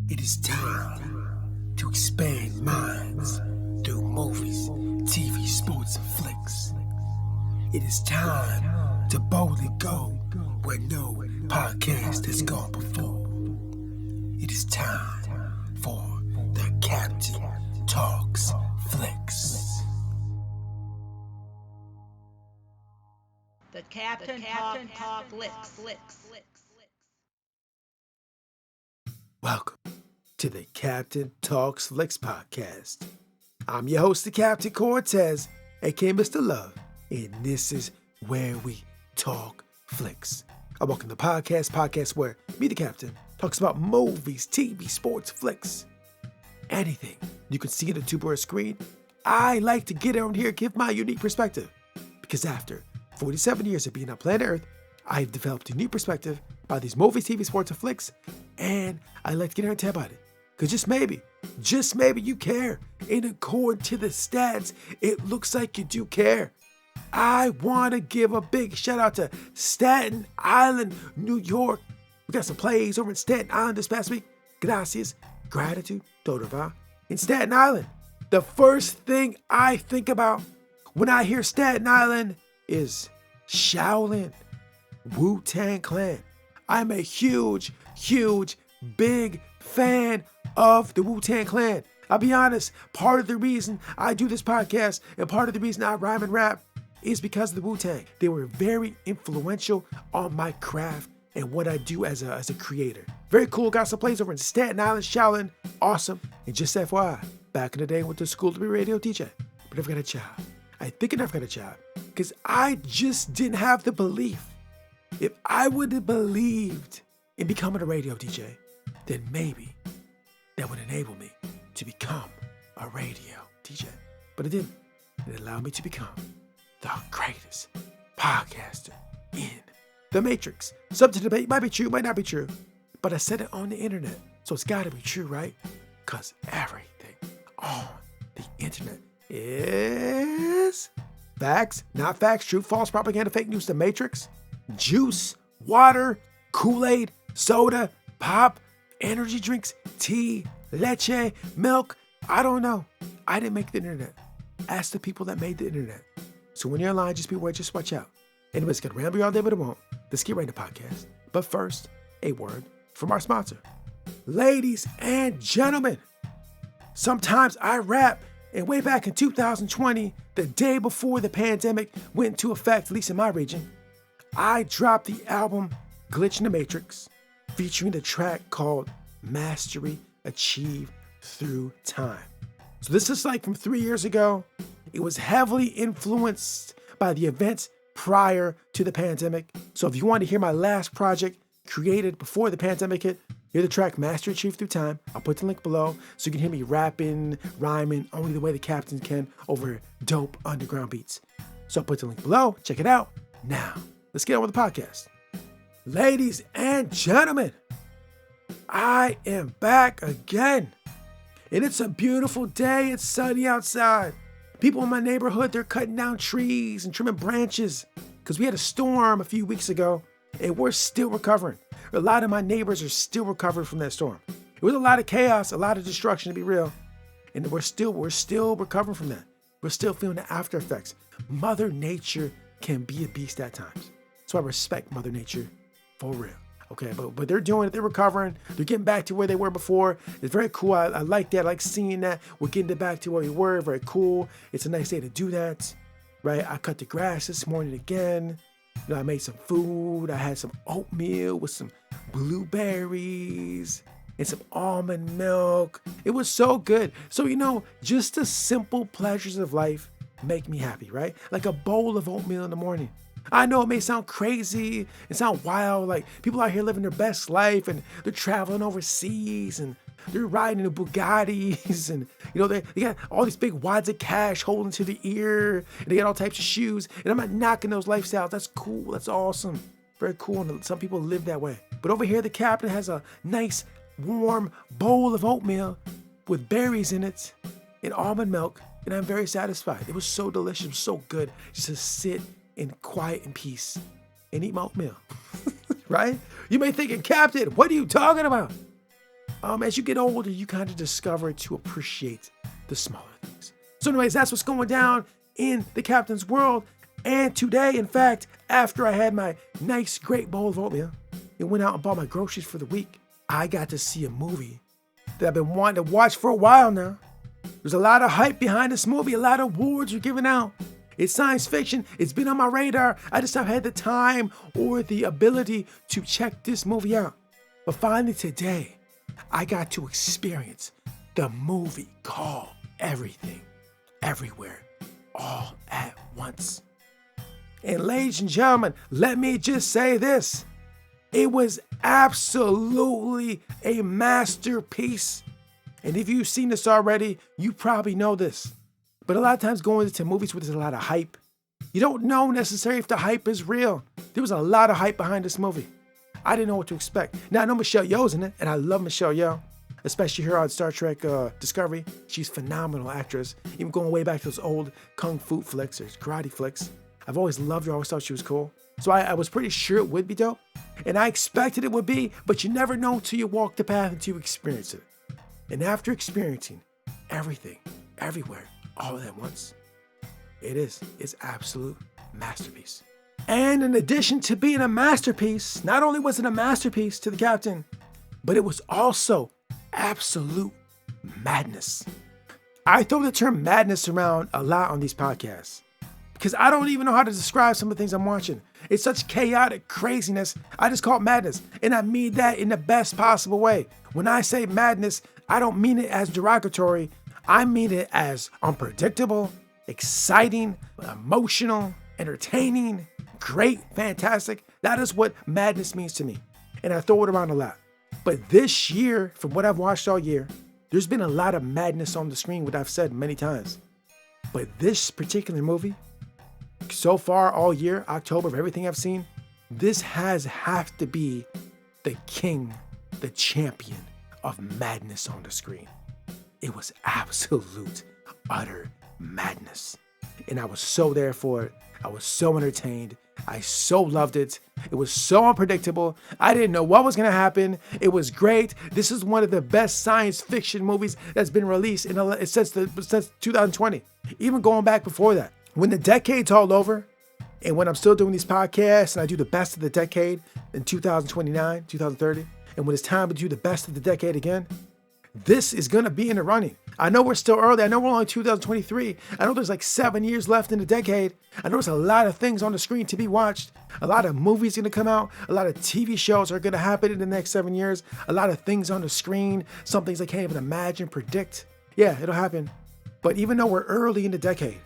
It is time to expand minds through movies, TV, sports, and flicks. It is time to boldly go where no podcast has gone before. It is time for the Captain Talks Flicks. The Captain Talk Flicks. Welcome to the Captain Talks Flicks podcast. I'm your host, the Captain Cortez, aka Mr. Love, and this is where we talk flicks. I welcome the podcast where me, the Captain, talks about movies, TV, sports, flicks, anything you can see on the tube or a screen. I like to get on here and give my unique perspective, because after 47 years of being on planet Earth, I've developed a new perspective about these movies, TV, sports, and flicks, and I like to get here and tell about it. Because just maybe you care. And according to the stats, it looks like you do care. I want to give a big shout out to Staten Island, New York. We got some plays over in Staten Island this past week. Gracias, gratitude, todo va. In Staten Island, the first thing I think about when I hear Staten Island is Shaolin, Wu-Tang Clan. I'm a huge, big fan of the Wu-Tang Clan. I'll be honest, part of the reason I do this podcast and part of the reason I rhyme and rap is because of the Wu-Tang. They were very influential on my craft and what I do as a creator. Very cool, got some plays over in Staten Island, Shaolin, awesome. And just FYI, back in the day I went to school to be a radio DJ, but never got a job. I think I never got a job because I just didn't have the belief. If I would have believed in becoming a radio DJ, then maybe that would enable me to become a radio DJ. But it didn't. It allowed me to become the greatest podcaster in the Matrix. Subject to debate, might be true, might not be true, but I said it on the internet, so it's gotta be true, right? Because everything on the internet is facts, not facts, true, false, propaganda, fake news, the Matrix, juice, water, Kool-Aid, soda, pop, energy drinks, tea, leche, milk. I don't know. I didn't make the internet. Ask the people that made the internet. So when you're online, just beware, just watch out. Anyways, gonna ramble all day, but it won't. Let's get right into the podcast. But first, a word from our sponsor. Ladies and gentlemen, sometimes I rap, and way back in 2020, the day before the pandemic went into effect, at least in my region, I dropped the album Glitch in the Matrix, featuring the track called Mastery Achieved Through Time. So this is like from 3 years ago. It was heavily influenced by the events prior to the pandemic. So if you want to hear my last project created before the pandemic hit, hear the track Mastery Achieved Through Time. I'll put the link below so you can hear me rapping, rhyming, only the way the Captain can over dope underground beats. So I'll put the link below. Check it out. Now, let's get on with the podcast. Ladies and gentlemen, I am back again. And it's a beautiful day. It's sunny outside. People in my neighborhood, they're cutting down trees and trimming branches because we had a storm a few weeks ago and we're still recovering. A lot of my neighbors are still recovering from that storm. It was a lot of chaos, a lot of destruction, to be real. And we're still recovering from that. We're still feeling the after effects. Mother Nature can be a beast at times. So I respect Mother Nature for real. Okay, but they're doing it. They're recovering. They're getting back to where they were before. It's very cool. I like that. I like seeing that. We're getting back to where we were. Very cool. It's a nice day to do that, right? I cut the grass this morning again. I made some food. I had some oatmeal with some blueberries and some almond milk. It was so good. So, just the simple pleasures of life make me happy, right? Like a bowl of oatmeal in the morning. I know it may sound crazy and sound wild, like people out here living their best life and they're traveling overseas and they're riding in Bugattis and, they got all these big wads of cash holding to the ear and they got all types of shoes. And I'm not knocking those lifestyles. That's cool. That's awesome. Very cool. And some people live that way. But over here, the Captain has a nice, warm bowl of oatmeal with berries in it and almond milk. And I'm very satisfied. It was so delicious. It was so good just to sit in quiet and peace and eat my oatmeal, right? You may think, Captain, what are you talking about? as you get older, you kind of discover to appreciate the smaller things. So anyways, that's what's going down in the Captain's world. And today, in fact, after I had my nice, great bowl of oatmeal and went out and bought my groceries for the week, I got to see a movie that I've been wanting to watch for a while now. There's a lot of hype behind this movie. A lot of awards are given out. It's science fiction. It's been on my radar. I just haven't had the time or the ability to check this movie out. But finally today, I got to experience the movie called Everything, Everywhere, All at Once. And ladies and gentlemen, let me just say this. It was absolutely a masterpiece. And if you've seen this already, you probably know this. But a lot of times going into movies where there's a lot of hype, you don't know necessarily if the hype is real. There was a lot of hype behind this movie. I didn't know what to expect. Now I know Michelle Yeoh's in it, and I love Michelle Yeoh, especially here on Star Trek Discovery. She's a phenomenal actress. Even going way back to those old kung fu flicks or karate flicks. I've always loved her, I always thought she was cool. So I was pretty sure it would be dope. And I expected it would be, but you never know until you walk the path, until you experience it. And after experiencing everything, everywhere, all at once, it's absolute masterpiece. And in addition to being a masterpiece, not only was it a masterpiece to the Captain, but it was also absolute madness. I throw the term madness around a lot on these podcasts because I don't even know how to describe some of the things I'm watching. It's such chaotic craziness. I just call it madness. And I mean that in the best possible way. When I say madness, I don't mean it as derogatory. I mean it as unpredictable, exciting, emotional, entertaining, great, fantastic. That is what madness means to me. And I throw it around a lot. But this year, from what I've watched all year, there's been a lot of madness on the screen, what I've said many times. But this particular movie, so far all year, October, of everything I've seen, this have to be the king, the champion of madness on the screen. It was absolute, utter madness. And I was so there for it. I was so entertained. I so loved it. It was so unpredictable. I didn't know what was going to happen. It was great. This is one of the best science fiction movies that's been released since 2020. Even going back before that. When the decade's all over, and when I'm still doing these podcasts, and I do the best of the decade in 2029, 2030, and when it's time to do the best of the decade again, this is going to be in the running. I know we're still early. I know we're only 2023. I know there's like 7 years left in the decade. I know there's a lot of things on the screen to be watched. A lot of movies going to come out. A lot of TV shows are going to happen in the next 7 years. A lot of things on the screen. Some things I can't even imagine, predict. Yeah, it'll happen. But even though we're early in the decade,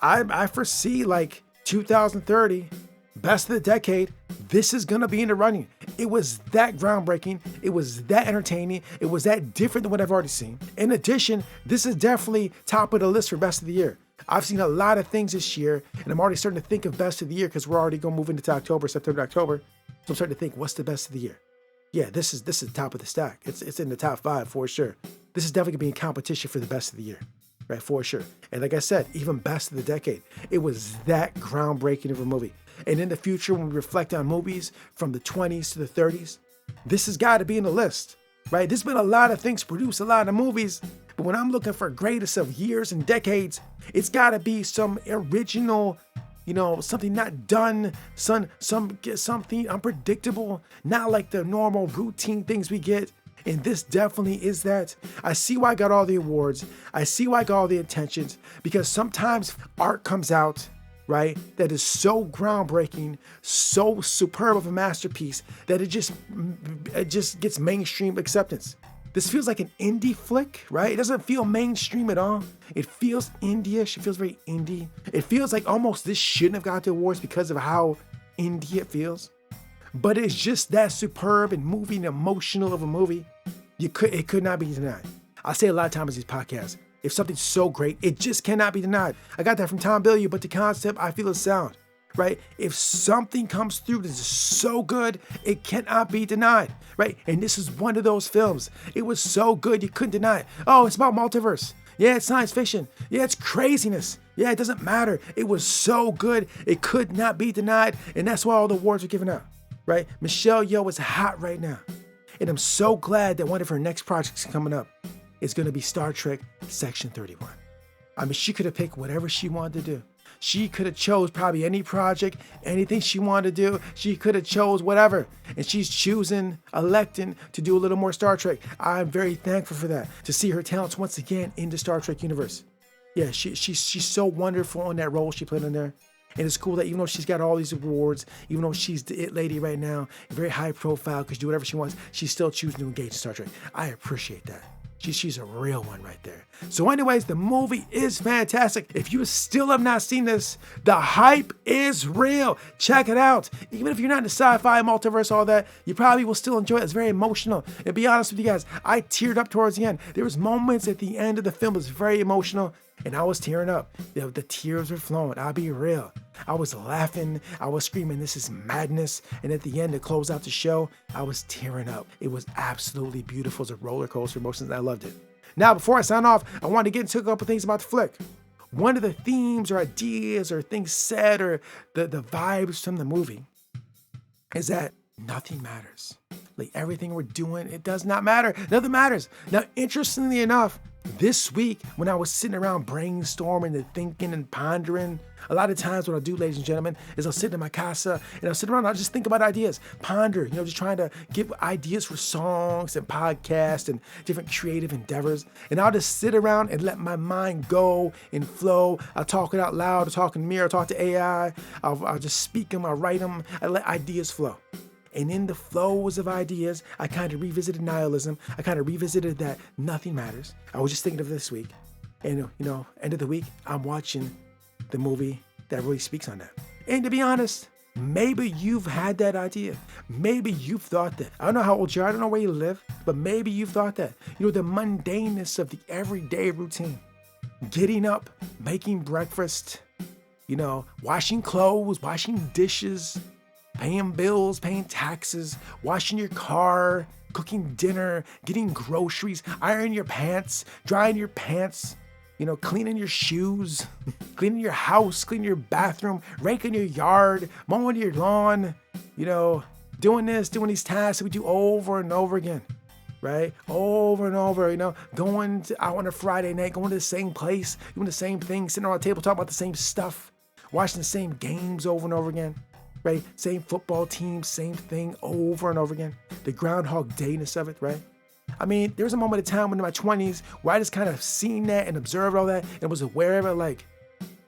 I foresee like 2030, best of the decade, this is going to be in the running. It was that groundbreaking. It was that entertaining. It was that different than what I've already seen. In addition, this is definitely top of the list for best of the year. I've seen a lot of things this year, and I'm already starting to think of best of the year because we're already going to move into October, September, October. So I'm starting to think, what's the best of the year? Yeah, this is top of the stack. It's in the top 5 for sure. This is definitely going to be in competition for the best of the year. Right, for sure. And like I said, even best of the decade. It was that groundbreaking of a movie. And in the future, when we reflect on movies from the 20s to the 30s, this has got to be in the list, right? There's been a lot of things produced, a lot of movies, but when I'm looking for greatest of years and decades, it's got to be some original, something not done, something unpredictable, not like the normal routine things we get. And this definitely is that. I see why I got all the awards. I see why I got all the attentions, because sometimes art comes out, right, that is so groundbreaking, so superb of a masterpiece that it just gets mainstream acceptance. This feels like an indie flick, right? It doesn't feel mainstream at all. It feels indie-ish. It feels very indie. It feels like almost this shouldn't have got the awards because of how indie it feels. But it's just that superb and moving, emotional of a movie. It could not be denied. I say a lot of times in these podcasts, if something's so great, it just cannot be denied. I got that from Tom Bilyeu, but the concept, I feel is sound, right? If something comes through that is so good, it cannot be denied, right? And this is one of those films. It was so good, you couldn't deny it. Oh, it's about multiverse. Yeah, it's science fiction. Yeah, it's craziness. Yeah, it doesn't matter. It was so good, it could not be denied. And that's why all the awards are given out, right? Michelle Yeoh is hot right now. And I'm so glad that one of her next projects coming up is going to be Star Trek Section 31. I mean, she could have picked whatever she wanted to do. She could have chose probably any project, anything she wanted to do. She could have chose whatever. And she's electing to do a little more Star Trek. I'm very thankful for that, to see her talents once again in the Star Trek universe. Yeah, she's so wonderful in that role she played in there. And it's cool that even though she's got all these awards, even though she's the it lady right now, very high profile, could do whatever she wants, she's still choosing to engage in Star Trek. I appreciate that. She's a real one right there. So anyways, the movie is fantastic. If you still have not seen this, the hype is real. Check it out. Even if you're not in the sci-fi, multiverse, all that, you probably will still enjoy it. It's very emotional. And be honest with you guys, I teared up towards the end. There was moments at the end of the film that was very emotional, and I was tearing up. The tears were flowing. I'll be real. I was laughing. I was screaming, this is madness. And at the end, to close out the show, I was tearing up. It was absolutely beautiful. It was a roller coaster of emotions, and I loved it. Now, before I sign off, I want to get into a couple things about the flick. One of the themes or ideas or things said or the vibes from the movie is that nothing matters. Like everything we're doing, it does not matter. Nothing matters. Now, interestingly enough, this week, when I was sitting around brainstorming and thinking and pondering, a lot of times what I'll do, ladies and gentlemen, is I'll sit in my casa and I'll sit around and I'll just think about ideas, ponder, just trying to give ideas for songs and podcasts and different creative endeavors. And I'll just sit around and let my mind go and flow. I'll talk it out loud, I'll talk in the mirror, I'll talk to AI, I'll just speak them, I'll write them, I let ideas flow. And in the flows of ideas, I kind of revisited nihilism. I kind of revisited that nothing matters. I was just thinking of this week. And, end of the week, I'm watching the movie that really speaks on that. And to be honest, maybe you've had that idea. Maybe you've thought that. I don't know how old you are. I don't know where you live. But maybe you've thought that. The mundaneness of the everyday routine. Getting up, making breakfast, washing clothes, washing dishes, paying bills, paying taxes, washing your car, cooking dinner, getting groceries, ironing your pants, drying your pants, cleaning your shoes, cleaning your house, cleaning your bathroom, raking your yard, mowing your lawn, doing these tasks that we do over and over again, right? Over and over, going out on a Friday night, going to the same place, doing the same thing, sitting around the table, talking about the same stuff, watching the same games over and over again. Right? Same football team, same thing over and over again. The Groundhog Day-ness of it, right? I mean, there was a moment of time in my 20s where I just kind of seen that and observed all that and was aware of it. Like,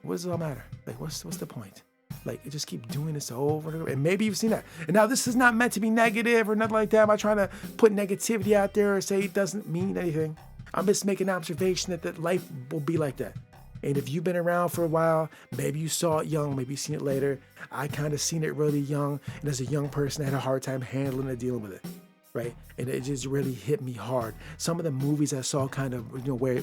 what does it all matter? Like, what's the point? Like, just keep doing this over and over. And maybe you've seen that. And now this is not meant to be negative or nothing like that. I'm not trying to put negativity out there or say it doesn't mean anything. I'm just making an observation that life will be like that. And if you've been around for a while, maybe you saw it young, maybe you've seen it later. I kind of seen it really young. And as a young person, I had a hard time handling and dealing with it, right? And it just really hit me hard. Some of the movies I saw kind of,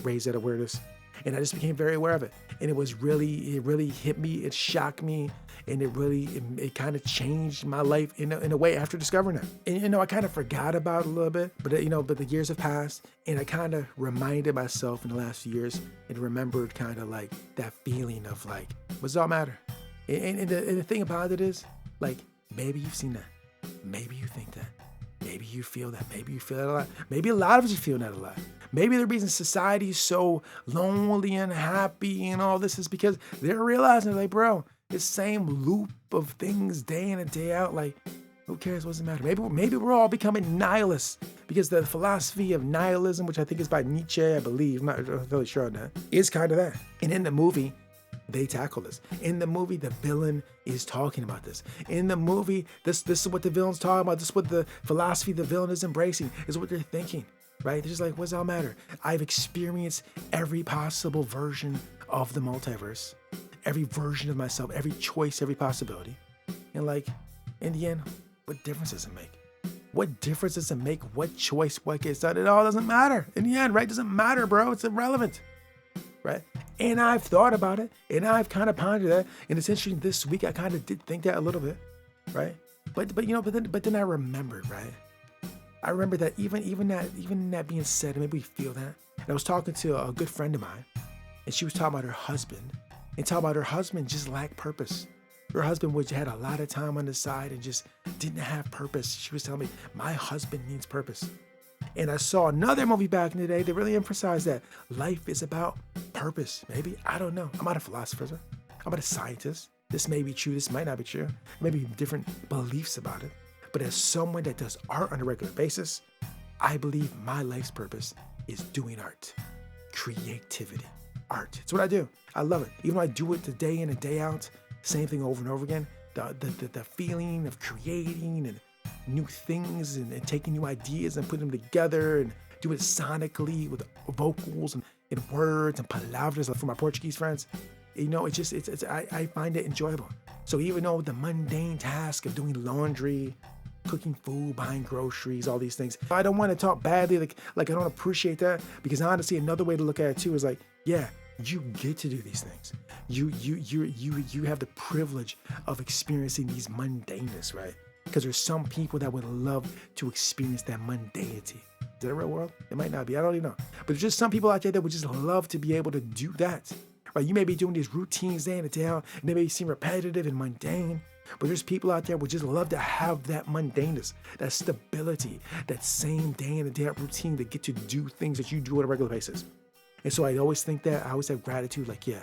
raised that awareness. And I just became very aware of it. And it really hit me. It shocked me. And it kind of changed my life in a way after discovering it. And, I kind of forgot about it a little bit, but the years have passed. And I kind of reminded myself in the last few years and remembered kind of like that feeling of like, what does it all matter? And the thing about it is, like, maybe you've seen that. Maybe you think that. Maybe you feel that. Maybe you feel that a lot. Maybe a lot of us are feeling that a lot. Maybe the reason society is so lonely and happy and all this is because they're realizing, like, bro, this same loop of things day in and day out, like, who cares? What does it matter? Maybe we're all becoming nihilists because the philosophy of nihilism, which I think is by Nietzsche, I believe, I'm not really sure on that, is kind of that. And in the movie, they tackle this. In the movie, the villain is talking about this. In the movie, this is what the villain's talking about. This is what the philosophy the villain is embracing, is what they're thinking, right? They're just like, what does that matter? I've experienced every possible version of the multiverse, every version of myself, every choice, every possibility. And like, in the end, what difference does it make? What difference does it make? What choice, what gets done? It all doesn't matter. In the end, right? It doesn't matter, bro. It's irrelevant, right? And I've thought about it, and I've kind of pondered that. And it's interesting, this week I kind of did think that a little bit, right? But then I remembered, right? I remember that even that being said, and maybe we feel that. And I was talking to a good friend of mine, and she was talking about her husband, and talking about her husband just lacked purpose. Her husband had a lot of time on the side and just didn't have purpose. She was telling me, my husband needs purpose. And I saw another movie back in the day that really emphasized that life is about purpose. Maybe, I don't know. I'm not a philosopher. I'm not a scientist. This may be true. This might not be true. Maybe different beliefs about it. But as someone that does art on a regular basis, I believe my life's purpose is doing art, creativity, art. It's what I do. I love it. Even though I do it the day in and day out, same thing over and over again. The feeling of creating and new things and taking new ideas and putting them together and do it sonically with vocals and words and palavras for my Portuguese friends. You know, I find it enjoyable. So even though the mundane task of doing laundry, cooking food, buying groceries, all these things, I don't want to talk badly, like I don't appreciate that, because honestly, another way to look at it too is like, yeah, you get to do these things. You have the privilege of experiencing these mundaneness, right? Because there's some people that would love to experience that mundanity. Is that a real world? It might not be. I don't even know. But there's just some people out there that would just love to be able to do that. Right? You may be doing these routines day in and day out, and they may seem repetitive and mundane. But there's people out there who would just love to have that mundaneness, that stability, that same day in and day out routine to get to do things that you do on a regular basis. And so I always think that, I always have gratitude, like, yeah,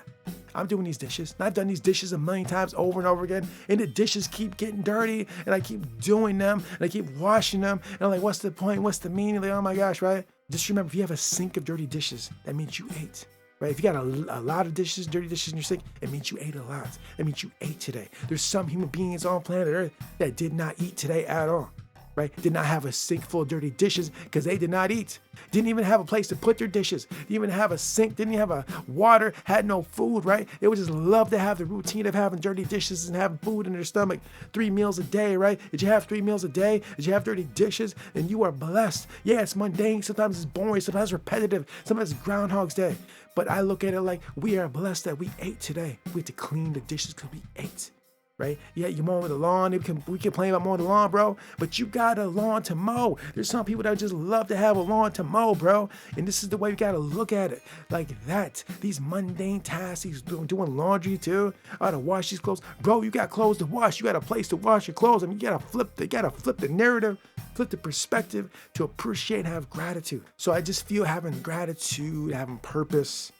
I'm doing these dishes. And I've done these dishes a million times over and over again. And the dishes keep getting dirty. And I keep doing them. And I keep washing them. And I'm like, what's the point? What's the meaning? Like, oh my gosh, right? Just remember, if you have a sink of dirty dishes, that means you ate. Right? If you got a lot of dishes, dirty dishes in your sink, it means you ate a lot. It means you ate today. There's some human beings on planet Earth that did not eat today at all. Right? Did not have a sink full of dirty dishes because they did not eat. Didn't even have a place to put their dishes. Didn't even have a sink. Didn't even have a water. Had no food, right? They would just love to have the routine of having dirty dishes and having food in their stomach 3 meals a day, right? Did you have 3 meals a day? Did you have dirty dishes? And you are blessed. Yeah, it's mundane. Sometimes it's boring. Sometimes it's repetitive. Sometimes it's Groundhog's Day. But I look at it like we are blessed that we ate today. We had to clean the dishes because we ate. Right? Yeah, you're mowing the lawn. We complain about mowing the lawn, bro. But you got a lawn to mow. There's some people that just love to have a lawn to mow, bro. And this is the way you got to look at it. Like that. These mundane tasks, these doing laundry too. I got to wash these clothes. Bro, you got clothes to wash. You got a place to wash your clothes. I mean, you got to flip the narrative, flip the perspective to appreciate and have gratitude. So I just feel having gratitude, having purpose,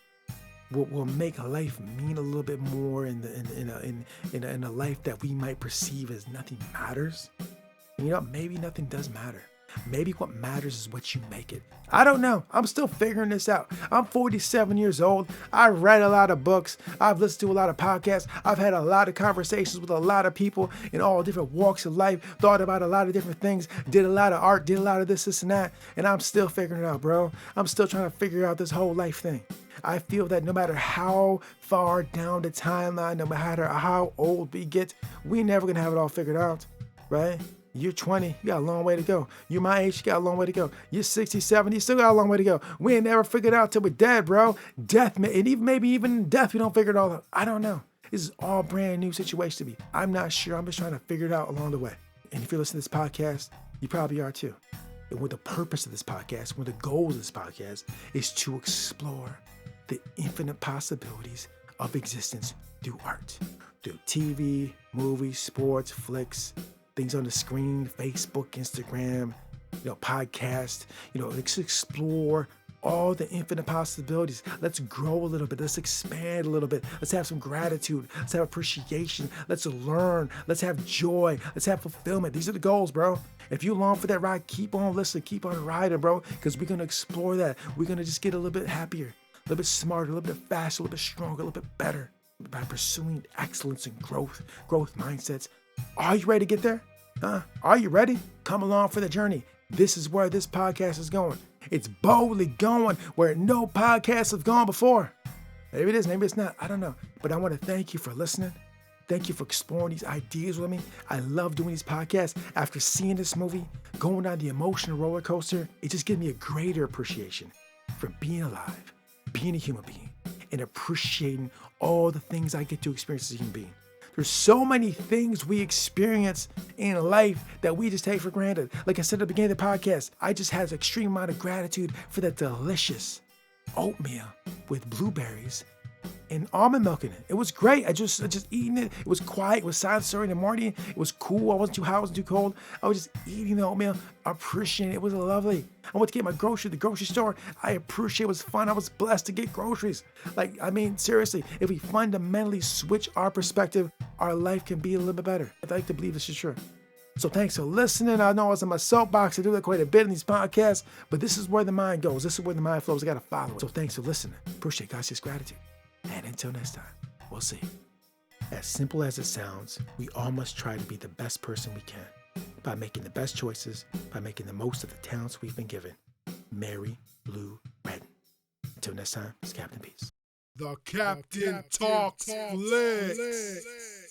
will make life mean a little bit more in a life that we might perceive as nothing matters. And you know, maybe nothing does matter. Maybe what matters is what you make it. I don't know. I'm still figuring this out. I'm 47 years old. I read a lot of books. I've listened to a lot of podcasts. I've had a lot of conversations with a lot of people in all different walks of life, thought about a lot of different things, did a lot of art, did a lot of this and that. And I'm still figuring it out, bro. I'm still trying to figure out this whole life thing. I feel that no matter how far down the timeline, no matter how old we get, we never gonna have it all figured out, right? You're 20, you got a long way to go. You're my age, you got a long way to go. You're 60, 70, you still got a long way to go. We ain't never figured it out till we're dead, bro. Death, and even maybe even in death, we don't figure it all out. I don't know. This is all brand new situation to me. I'm not sure. I'm just trying to figure it out along the way. And if you're listening to this podcast, you probably are too. And what the purpose of this podcast, one of the goals of this podcast is to explore the infinite possibilities of existence through art, through TV, movies, sports, flicks, things on the screen, Facebook, Instagram, podcast. Let's explore all the infinite possibilities. Let's grow a little bit. Let's expand a little bit. Let's have some gratitude. Let's have appreciation. Let's learn. Let's have joy. Let's have fulfillment. These are the goals, bro. If you long for that ride, keep on listening. Keep on riding, bro, because we're going to explore that. We're going to just get a little bit happier, a little bit smarter, a little bit faster, a little bit stronger, a little bit better by pursuing excellence and growth mindsets. Are you ready to get there? Are you ready? Come along for the journey. This is where this podcast is going. It's boldly going where no podcasts have gone before. Maybe it is, maybe it's not. I don't know. But I want to thank you for listening. Thank you for exploring these ideas with me. I love doing these podcasts. After seeing this movie, going down the emotional roller coaster, it just gives me a greater appreciation for being alive, being a human being, and appreciating all the things I get to experience as a human being. There's so many things we experience in life that we just take for granted. Like I said at the beginning of the podcast, I just had an extreme amount of gratitude for that delicious oatmeal with blueberries and almond milk in it. It was great. I just eating it. It was quiet. It was silent in the morning. It was cool. I wasn't too hot. I wasn't too cold. I was just eating the oatmeal, appreciating it. It was lovely. I went to get my groceries at the grocery store. I appreciate it. It was fun. I was blessed to get groceries. Like, I mean, seriously, if we fundamentally switch our perspective, our life can be a little bit better. I'd like to believe this is true. So thanks for listening. I know I was in my soapbox. I do that quite a bit in these podcasts, but this is where the mind goes. This is where the mind flows. I got to follow it. So thanks for listening. Appreciate God's just gratitude. And until next time, we'll see. As simple as it sounds, we all must try to be the best person we can by making the best choices, by making the most of the talents we've been given. Mary Lou Retton. Until next time, it's Captain Peace. The Captain Talks Flicks.